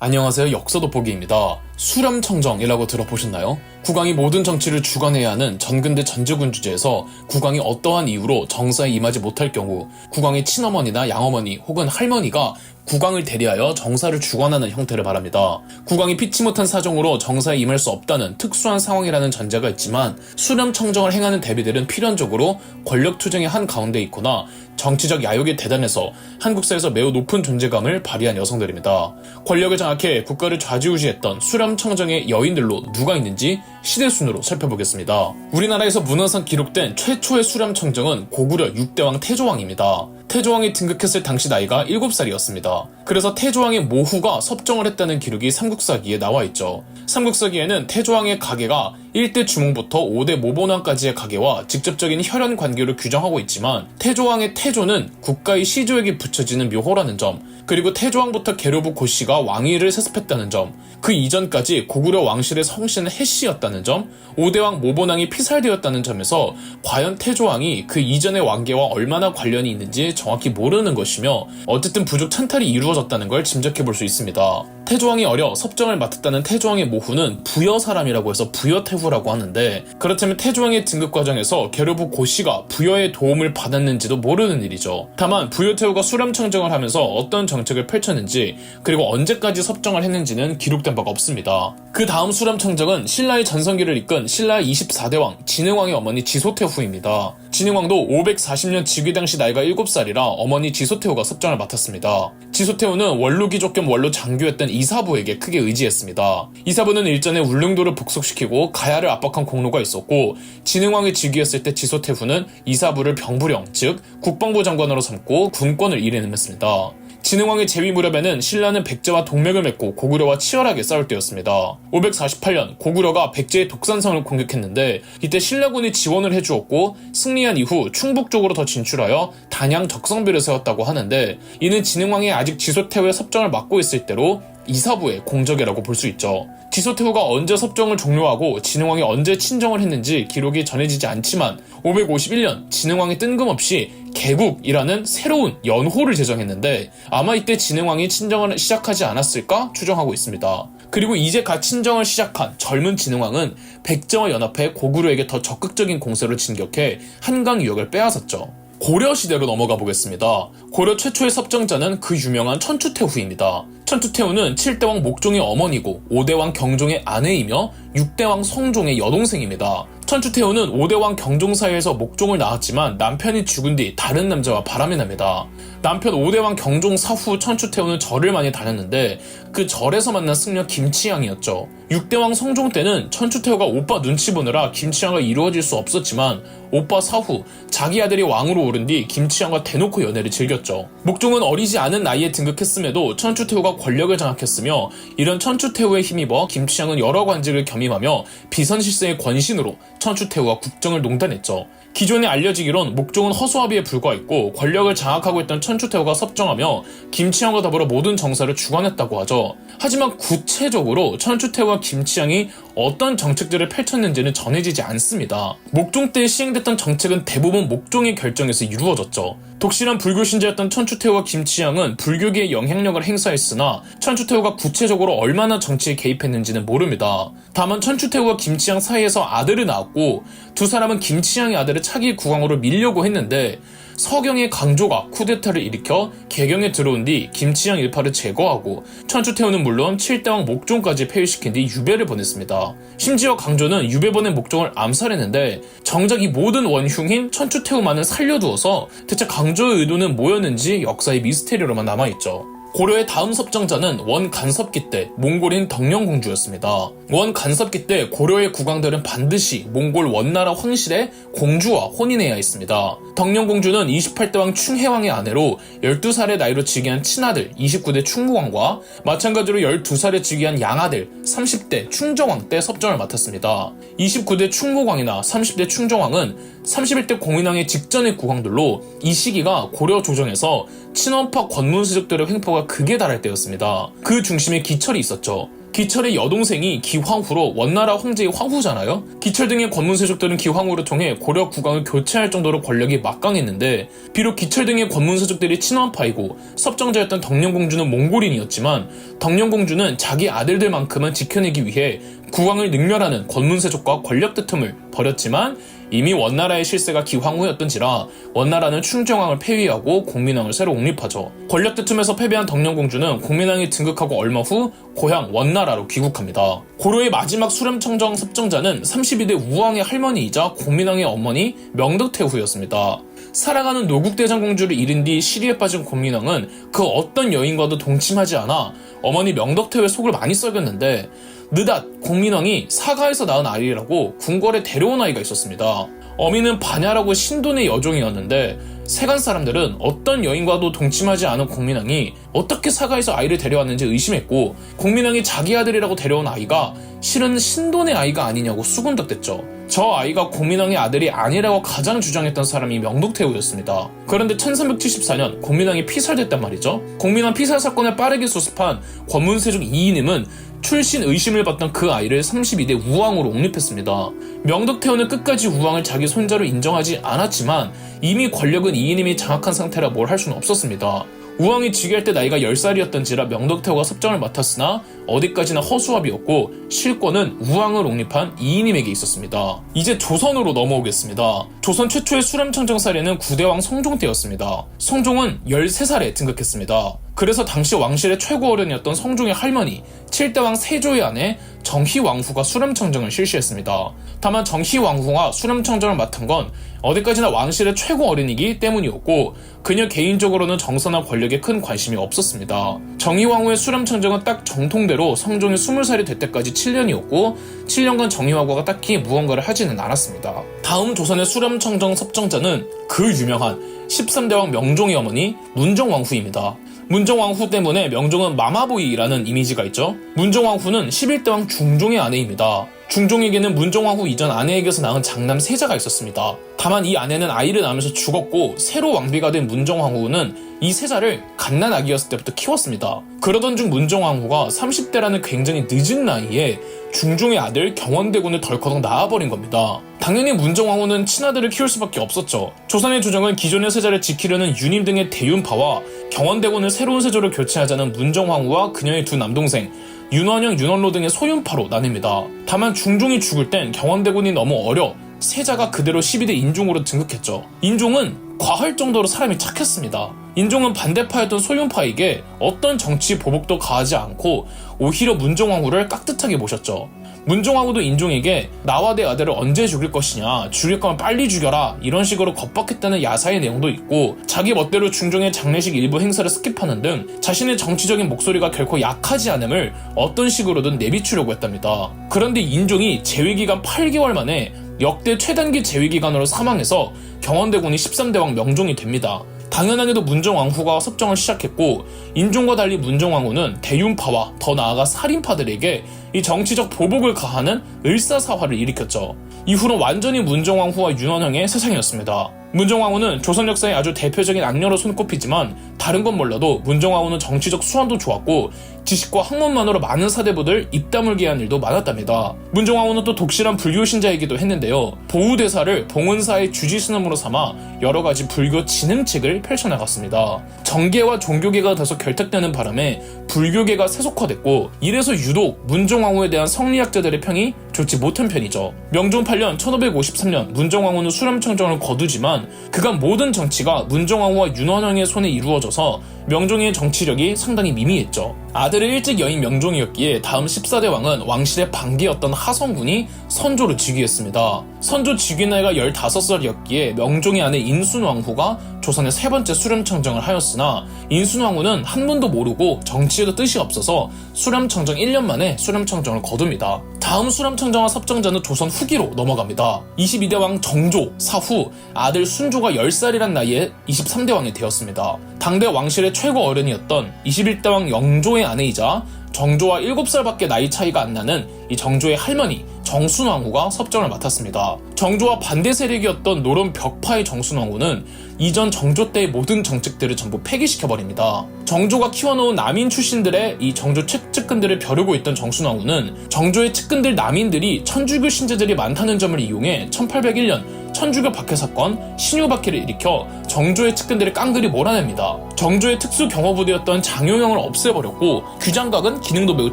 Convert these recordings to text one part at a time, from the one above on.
안녕하세요. 역사돋보기입니다. 수렴청정이라고 들어보셨나요? 국왕이 모든 정치를 주관해야 하는 전근대 전제군 주제에서 국왕이 어떠한 이유로 정사에 임하지 못할 경우 국왕의 친어머니나 양어머니 혹은 할머니가 국왕을 대리하여 정사를 주관하는 형태를 말합니다. 국왕이 피치 못한 사정으로 정사에 임할 수 없다는 특수한 상황이라는 전제가 있지만 수렴청정을 행하는 대비들은 필연적으로 권력투쟁의 한 가운데 있거나 정치적 야욕이 대단해서 한국사에서 매우 높은 존재감을 발휘한 여성들입니다. 권력을 장악해 국가를 좌지우지했던 수렴청정의 여인들로 누가 있는지 시대순으로 살펴보겠습니다. 우리나라에서 문헌상 기록된 최초의 수렴청정은 고구려 6대왕 태조왕입니다. 태조왕이 등극했을 당시 나이가 7살이었습니다. 그래서 태조왕의 모후가 섭정을 했다는 기록이 삼국사기에 나와있죠. 삼국사기에는 태조왕의 가계가 1대 주몽부터 5대 모본왕까지의 가계와 직접적인 혈연 관계를 규정하고 있지만 태조왕의 태조는 국가의 시조에게 붙여지는 묘호라는 점, 그리고 태조왕부터 계류부 고씨가 왕위를 세습했다는 점, 그 이전까지 고구려 왕실의 성씨는 해씨였다는 점, 5대왕 모본왕이 피살되었다는 점에서 과연 태조왕이 그 이전의 왕계와 얼마나 관련이 있는지 정확히 모르는 것이며 어쨌든 부족 찬탈이 이루어졌다는 걸 짐작해볼 수 있습니다. 태조왕이 어려 섭정을 맡았다는 태조왕의 모후는 부여 사람이라고 해서 부여태후라고 하는데, 그렇다면 태조왕의 등극 과정에서 계류부 고씨가 부여의 도움을 받았는지도 모르는 일이죠. 다만 부여태후가 수렴청정을 하면서 어떤 정책을 펼쳤는지 그리고 언제까지 섭정을 했는지는 기록된 바가 없습니다. 그 다음 수렴청정은 신라의 전성기를 이끈 신라의 24대왕 진흥왕의 어머니 지소태후입니다. 진흥왕도 540년 즉위 당시 나이가 7살이라 어머니 지소태후가 섭정을 맡았습니다. 지소태후는 원로귀족 겸 원로 장교였던 이사부에게 크게 의지했습니다. 이사부는 일전에 울릉도를 복속시키고 가야를 압박한 공로가 있었고, 진흥왕이 즉위했을 때 지소태후는 이사부를 병부령, 즉 국방부 장관으로 삼고 군권을 일행했습니다. 진흥왕의 재위 무렵에는 신라는 백제와 동맹을 맺고 고구려와 치열하게 싸울 때였습니다. 548년 고구려가 백제의 독산성을 공격했는데 이때 신라군이 지원을 해주었고, 승리한 이후 충북 쪽으로 더 진출하여 단양 적성비를 세웠다고 하는데, 이는 진흥왕이 아직 지소태후의 섭정을 맡고 있을 때로 이사부의 공적이라고 볼 수 있죠. 지소태후가 언제 섭정을 종료하고 진흥왕이 언제 친정을 했는지 기록이 전해지지 않지만 551년 진흥왕이 뜬금없이 개국이라는 새로운 연호를 제정했는데 아마 이때 진흥왕이 친정을 시작하지 않았을까 추정하고 있습니다. 그리고 이제 갓 친정을 시작한 젊은 진흥왕은 백제와 연합해 고구려에게 더 적극적인 공세로 진격해 한강 유역을 빼앗았죠. 고려시대로 넘어가 보겠습니다. 고려 최초의 섭정자는 그 유명한 천추태후입니다. 천추태후는 7대왕 목종의 어머니고 5대왕 경종의 아내이며 6대왕 성종의 여동생입니다. 천추태후는 5대왕 경종 사이에서 목종을 낳았지만 남편이 죽은 뒤 다른 남자와 바람이 납니다. 남편 5대왕 경종 사후 천추태후는 절을 많이 다녔는데 그 절에서 만난 승려 김치향이었죠. 6대왕 성종 때는 천추태후가 오빠 눈치 보느라 김치향과 이루어질 수 없었지만 오빠 사후 자기 아들이 왕으로 오른 뒤 김치향과 대놓고 연애를 즐겼죠. 목종은 어리지 않은 나이에 등극했음에도 천추태후가 권력을 장악했으며 이런 천추태후에 힘입어 김치향은 여러 관직을 겸임하며 비선실세의 권신으로 천추태후가 국정을 농단했죠. 기존에 알려지기론 목종은 허수아비에 불과했고 권력을 장악하고 있던 천추태후가 섭정하며 김치향과 더불어 모든 정사를 주관했다고 하죠. 하지만 구체적으로 천추태후와 김치향이 어떤 정책들을 펼쳤는지는 전해지지 않습니다. 목종 때 시행됐던 정책은 대부분 목종의 결정에서 이루어졌죠. 독실한 불교 신자였던 천추태후와 김치향은 불교계의 영향력을 행사했으나 천추태후가 구체적으로 얼마나 정치에 개입했는지는 모릅니다. 다만 천추태후와 김치향 사이에서 아들을 낳았고 두 사람은 김치향의 아들을 차기 국왕으로 밀려고 했는데 서경의 강조가 쿠데타를 일으켜 개경에 들어온 뒤 김치향 일파를 제거하고 천추태후는 물론 7대왕 목종까지 폐위시킨 뒤 유배를 보냈습니다. 심지어 강조는 유배 보낸 목종을 암살했는데 정작 이 모든 원흉인 천추태후만을 살려두어서 대체 강조의 의도는 뭐였는지 역사의 미스테리로만 남아있죠. 고려의 다음 섭정자는 원간섭기 때 몽골인 덕령공주였습니다. 원간섭기 때 고려의 국왕들은 반드시 몽골 원나라 황실의 공주와 혼인해야 했습니다. 덕령공주는 28대왕 충해왕의 아내로 12살의 나이로 즉위한 친아들 29대 충무왕과 마찬가지로 12살에 즉위한 양아들 30대 충정왕 때 섭정을 맡았습니다. 29대 충무왕이나 30대 충정왕은 31대 공인왕의 직전의 국왕들로 이 시기가 고려 조정에서 친원파 권문수족들의 횡포가 극에 달할 때였습니다. 그 중심에 기철이 있었죠. 기철의 여동생이 기황후로 원나라 황제의 황후잖아요. 기철 등의 권문세족들은 기황후를 통해 고려 국왕을 교체할 정도로 권력이 막강했는데, 비록 기철 등의 권문세족들이 친원파이고 섭정자였던 덕령공주는 몽골인이었지만, 덕령공주는 자기 아들들만큼은 지켜내기 위해 국왕을 능멸하는 권문세족과 권력 다툼을 벌였지만, 이미 원나라의 실세가 기황후였던지라 원나라는 충정왕을 폐위하고 공민왕을 새로 옹립하죠. 권력 다툼에서 패배한 덕령공주는 공민왕이 등극하고 얼마 후 고향 원나라로 귀국합니다. 고려의 마지막 수렴청정 섭정자는 32대 우왕의 할머니이자 공민왕의 어머니 명덕태후였습니다. 살아가는 노국대장공주를 잃은 뒤 시리에 빠진 공민왕은 그 어떤 여인과도 동침하지 않아 어머니 명덕태후의 속을 많이 썩였는데, 느닷 공민왕이 사가에서 낳은 아이라고 궁궐에 데려온 아이가 있었습니다. 어미는 반야라고 신돈의 여종이었는데, 세간 사람들은 어떤 여인과도 동침하지 않은 공민왕이 어떻게 사가에서 아이를 데려왔는지 의심했고, 공민왕이 자기 아들이라고 데려온 아이가 실은 신돈의 아이가 아니냐고 수군덕댔죠. 저 아이가 공민왕의 아들이 아니라고 가장 주장했던 사람이 명덕태후였습니다. 그런데 1374년 공민왕이 피살됐단 말이죠. 공민왕 피살 사건을 빠르게 수습한 권문세족 이이님은 출신 의심을 받던 그 아이를 32대 우왕으로 옹립했습니다. 명덕태후는 끝까지 우왕을 자기 손자로 인정하지 않았지만, 이미 권력은 이이님이 장악한 상태라 뭘 할 수는 없었습니다. 우왕이 즉위할 때 나이가 10살이었던지라 명덕태후가 섭정을 맡았으나 어디까지나 허수아비였고, 실권은 우왕을 옹립한 이이님에게 있었습니다. 이제 조선으로 넘어오겠습니다. 조선 최초의 수렴청정 사례는 9대왕 성종 때였습니다. 성종은 13살에 등극했습니다. 그래서 당시 왕실의 최고 어른이었던 성종의 할머니 7대왕 세조의 아내 정희왕후가 수렴청정을 실시했습니다. 다만 정희왕후가 수렴청정을 맡은 건 어디까지나 왕실의 최고 어른이기 때문이었고, 그녀 개인적으로는 정서나 권력에 큰 관심이 없었습니다. 정희왕후의 수렴청정은 딱 정통대로 성종이 20살이 될 때까지 7년이었고 7년간 정희왕후가 딱히 무언가를 하지는 않았습니다. 다음 조선의 수렴청정 섭정자는 그 유명한 13대왕 명종의 어머니 문종왕후입니다. 문종왕후 때문에 명종은 마마보이라는 이미지가 있죠. 문종왕후는 11대왕 중종의 아내입니다. 중종에게는 문종왕후 이전 아내에게서 낳은 장남 세자가 있었습니다. 다만 이 아내는 아이를 낳으면서 죽었고, 새로 왕비가 된 문종왕후는 이 세자를 갓난아기였을 때부터 키웠습니다. 그러던 중 문종왕후가 30대라는 굉장히 늦은 나이에 중종의 아들 경원대군을 덜커덕 낳아버린 겁니다. 당연히 문종왕후는 친아들을 키울 수밖에 없었죠. 조선의 조정은 기존의 세자를 지키려는 유님 등의 대윤파와 경원대군을 새로운 세조로 교체하자는 문종왕후와 그녀의 두 남동생 윤원영, 윤원로 등의 소윤파로 나뉩니다. 다만 중종이 죽을 땐 경원대군이 너무 어려 세자가 그대로 12대 인종으로 등극했죠. 인종은 과할 정도로 사람이 착했습니다. 인종은 반대파였던 소윤파에게 어떤 정치 보복도 가하지 않고 오히려 문종왕후를 깍듯하게 모셨죠. 문종왕후도 인종에게 나와 내 아들을 언제 죽일 것이냐, 죽일 거면 빨리 죽여라, 이런 식으로 겁박했다는 야사의 내용도 있고, 자기 멋대로 중종의 장례식 일부 행사를 스킵하는 등 자신의 정치적인 목소리가 결코 약하지 않음을 어떤 식으로든 내비추려고 했답니다. 그런데 인종이 재위기간 8개월 만에 역대 최단기 재위기간으로 사망해서 경원대군이 13대왕 명종이 됩니다. 당연하게도 문종왕후가 섭정을 시작했고, 인종과 달리 문종왕후는 대윤파와 더 나아가 살인파들에게 이 정치적 보복을 가하는 을사사화를 일으켰죠. 이후로 완전히 문종왕후와 윤원형의 세상이었습니다. 문종왕후는 조선 역사의 아주 대표적인 악녀로 손꼽히지만, 다른 건 몰라도 문종왕후는 정치적 수완도 좋았고 지식과 학문만으로 많은 사대부들 입 다물게 한 일도 많았답니다. 문종왕후는 또 독실한 불교 신자이기도 했는데요. 보우대사를 봉은사의 주지스님으로 삼아 여러 가지 불교 진흥책을 펼쳐나갔습니다. 정계와 종교계가 다소 결탁되는 바람에 불교계가 세속화됐고, 이래서 유독 문종왕후에 대한 성리학자들의 평이 좋지 못한 편이죠. 명종 8년 1553년 문종왕후는 수렴청정을 거두지만, 그간 모든 정치가 문종왕후와 윤원영의 손에 이루어져서 명종의 정치력이 상당히 미미했죠. 아들을 일찍 여인 명종이었기에 다음 14대 왕은 왕실의 반기였던 하성군이 선조로 즉위했습니다. 선조 즉위 나이가 15살이었기에 명종의 아내 인순왕후가 조선의 세 번째 수렴청정을 하였으나, 인순왕후는 한문도 모르고 정치에도 뜻이 없어서 수렴청정 1년 만에 수렴청정을 거둡니다. 다음 수렴청정과 섭정자는 조선 후기로 넘어갑니다. 22대 왕 정조 사후 아들 순조가 10살이란 나이에 23대 왕이 되었습니다. 당대 왕실의 최고 어른이었던 21대 왕 영조의 아내이자 정조와 7살밖에 나이 차이가 안 나는 이 정조의 할머니 정순왕후가 섭정을 맡았습니다. 정조와 반대 세력이었던 노론 벽파의 정순왕후는 이전 정조 때의 모든 정책들을 전부 폐기시켜버립니다. 정조가 키워놓은 남인 출신들의 이 정조 측근들을 벼르고 있던 정순왕후는 정조의 측근들 남인들이 천주교 신자들이 많다는 점을 이용해 1801년 천주교 박해 사건, 신유 박해를 일으켜 정조의 측근들의 깡그리 몰아냅니다. 정조의 특수경호부대였던 장효영을 없애버렸고 규장각은 기능도 매우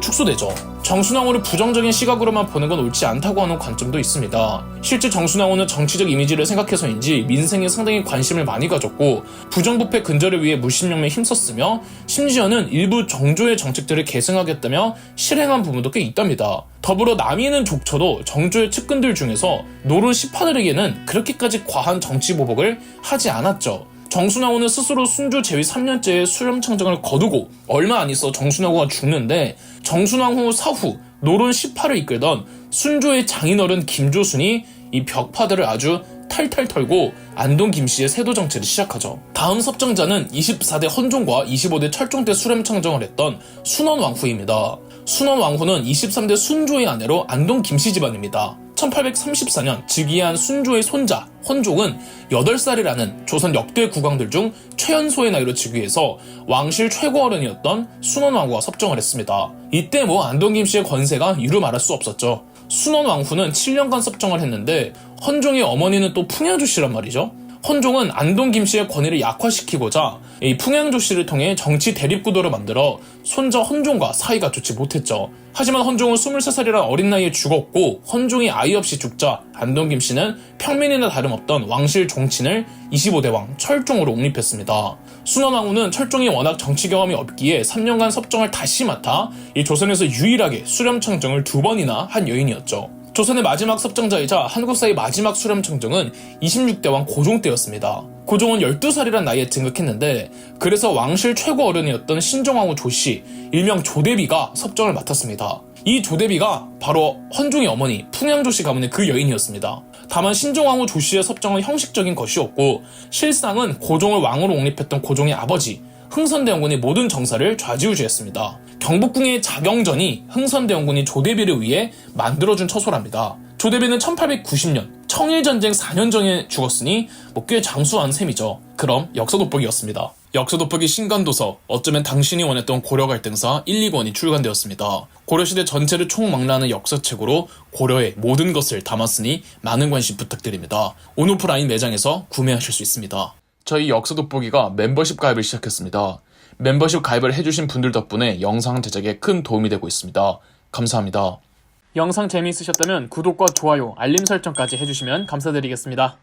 축소되죠. 정순왕후를 부정적인 시각으로만 보는 건 옳지 않다고 하는 관점도 있습니다. 실제 정순왕후는 정치적 이미지를 생각해서인지 민생에 상당히 관심을 많이 가졌고 부정부패 근절을 위해 무신명에 힘썼으며 심지어는 일부 정조의 정책들을 계승하겠다며 실행한 부분도 꽤 있답니다. 더불어 남이는 족쳐도 정조의 측근들 중에서 노론 시파들에게는 그렇게까지 과한 정치보복을 하지 않았죠. 정순왕후는 스스로 순조 제위 3년째의 수렴청정을 거두고 얼마 안 있어 정순왕후가 죽는데 정순왕후 사후 노론 시파를 이끌던 순조의 장인어른 김조순이 이 벽파들을 아주 탈탈 털고 안동 김씨의 세도 정치를 시작하죠. 다음 섭정자는 24대 헌종과 25대 철종 때 수렴청정을 했던 순원왕후입니다. 순원왕후는 23대 순조의 아내로 안동 김씨 집안입니다. 1834년 즉위한 순조의 손자 헌종은 8살이라는 조선 역대 국왕들 중 최연소의 나이로 즉위해서 왕실 최고 어른이었던 순원왕후가 섭정을 했습니다. 이때 안동 김씨의 권세가 이루 말할 수 없었죠. 순원왕후는 7년간 섭정을 했는데 헌종의 어머니는 또 풍양조씨란 말이죠. 헌종은 안동 김씨의 권위를 약화시키고자 이 풍양조씨를 통해 정치 대립구도를 만들어 손자 헌종과 사이가 좋지 못했죠. 하지만 헌종은 23살이라 어린 나이에 죽었고 헌종이 아이 없이 죽자 안동 김씨는 평민이나 다름없던 왕실 종친을 25대 왕 철종으로 옹립했습니다. 순원왕후는 철종이 워낙 정치 경험이 없기에 3년간 섭정을 다시 맡아 이 조선에서 유일하게 수렴청정을 2번이나 한 여인이었죠. 조선의 마지막 섭정자이자 한국사의 마지막 수렴청정은 26대 왕 고종 때였습니다. 고종은 12살이란 나이에 등극했는데 그래서 왕실 최고 어른이었던 신종왕후 조씨, 일명 조대비가 섭정을 맡았습니다. 이 조대비가 바로 헌종의 어머니 풍양조씨 가문의 그 여인이었습니다. 다만 신종왕후 조씨의 섭정은 형식적인 것이었고 실상은 고종을 왕으로 옹립했던 고종의 아버지 흥선대원군이 모든 정사를 좌지우지했습니다. 경복궁의 자경전이 흥선대원군이 조대비를 위해 만들어준 처소랍니다. 조대비는 1890년 청일전쟁 4년 전에 죽었으니 꽤 장수한 셈이죠. 그럼 역사돋보기였습니다. 역사돋보기 신간도서 어쩌면 당신이 원했던 고려 갈등사 1, 2권이 출간되었습니다. 고려시대 전체를 총망라하는 역사책으로 고려의 모든 것을 담았으니 많은 관심 부탁드립니다. 온오프라인 매장에서 구매하실 수 있습니다. 저희 역사돋보기가 멤버십 가입을 시작했습니다. 멤버십 가입을 해주신 분들 덕분에 영상 제작에 큰 도움이 되고 있습니다. 감사합니다. 영상 재미있으셨다면 구독과 좋아요, 알림 설정까지 해주시면 감사드리겠습니다.